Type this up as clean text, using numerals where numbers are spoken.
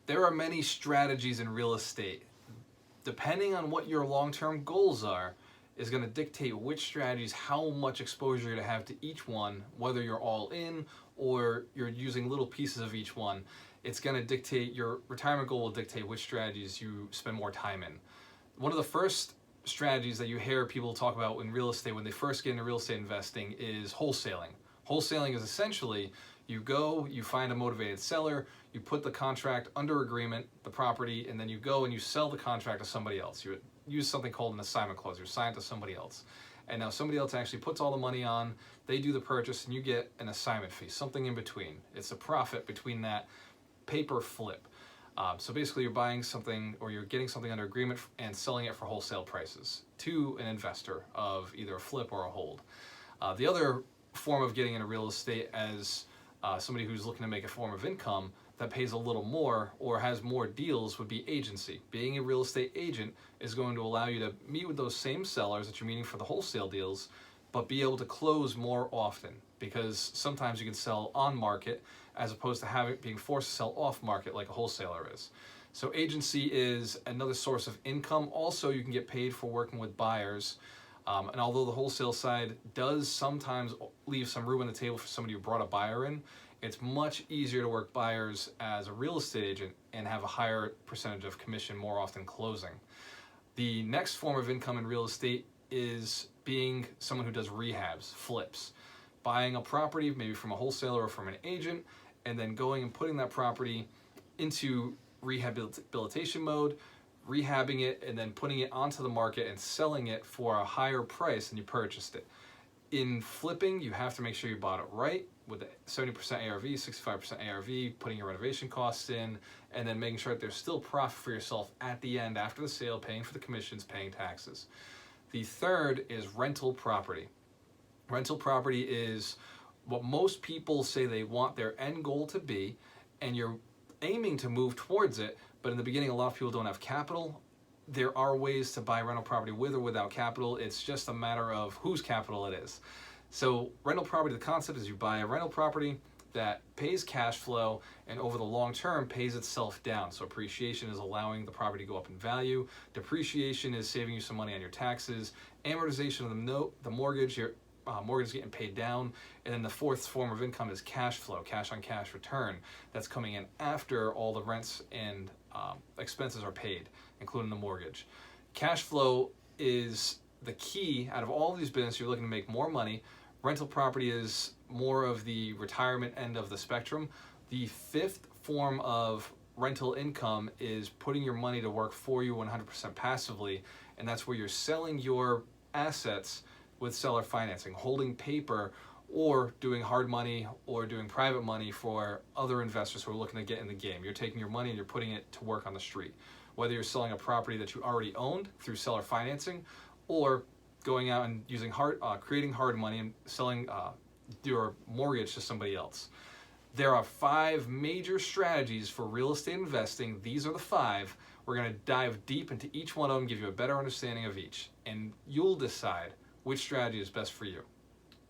There are many strategies in real estate. Depending on what your long-term goals are, is going to dictate which strategies, how much exposure you're going to have to each one, whether you're all in or you're using little pieces of each one. It's going to dictate, your retirement goal will dictate which strategies you spend more time in. One of the first strategies that you hear people talk about in real estate when they first get into real estate investing is wholesaling. Wholesaling is essentially, you go, you find a motivated seller, you put the contract under agreement, the property, and then you go and you sell the contract to somebody else. You use something called an assignment clause. You assign it to somebody else. And now somebody else actually puts all the money on, they do the purchase, and you get an assignment fee, something in between. It's a profit between that paper flip. So basically you're buying something or you're getting something under agreement and selling it for wholesale prices to an investor of either a flip or a hold. The other form of getting into real estate as somebody who's looking to make a form of income that pays a little more or has more deals would be agency. Being a real estate agent is going to allow you to meet with those same sellers that you're meeting for the wholesale deals, but be able to close more often, because sometimes you can sell on market as opposed to being forced to sell off market like a wholesaler is. So agency is another source of income. Also, you can get paid for working with buyers. And although the wholesale side does sometimes leave some room on the table for somebody who brought a buyer in, it's much easier to work buyers as a real estate agent and have a higher percentage of commission more often closing. The next form of income in real estate is being someone who does rehabs, flips. Buying a property, maybe from a wholesaler or from an agent, and then going and putting that property into rehabilitation mode, rehabbing it, and then putting it onto the market and selling it for a higher price than you purchased it. In flipping, you have to make sure you bought it right with 70% ARV, 65% ARV, putting your renovation costs in, and then making sure that there's still profit for yourself at the end after the sale, paying for the commissions, paying taxes. The third is rental property. Rental property is what most people say they want their end goal to be, and you're aiming to move towards it, but in the beginning a lot of people don't have capital. There are ways to buy rental property with or without capital. It's just a matter of whose capital it is. So rental property, the concept is you buy a rental property that pays cash flow and over the long term pays itself down. So appreciation is allowing the property to go up in value. Depreciation is saving you some money on your taxes. Amortization of the note, the mortgage, your mortgage is getting paid down. And then the fourth form of income is cash flow, cash on cash return. That's coming in after all the rents and expenses are paid, including the mortgage. Cash flow is the key. Out of all of these businesses, you're looking to make more money. Rental property is more of the retirement end of the spectrum. The fifth form of rental income is putting your money to work for you 100% passively, and that's where you're selling your assets with seller financing, holding paper, or doing hard money or doing private money for other investors who are looking to get in the game. You're taking your money and you're putting it to work on the street. Whether you're selling a property that you already owned through seller financing, or going out and using creating hard money and selling your mortgage to somebody else. There are 5 major strategies for real estate investing. These are the 5. We're going to dive deep into each one of them, give you a better understanding of each, and you'll decide which strategy is best for you.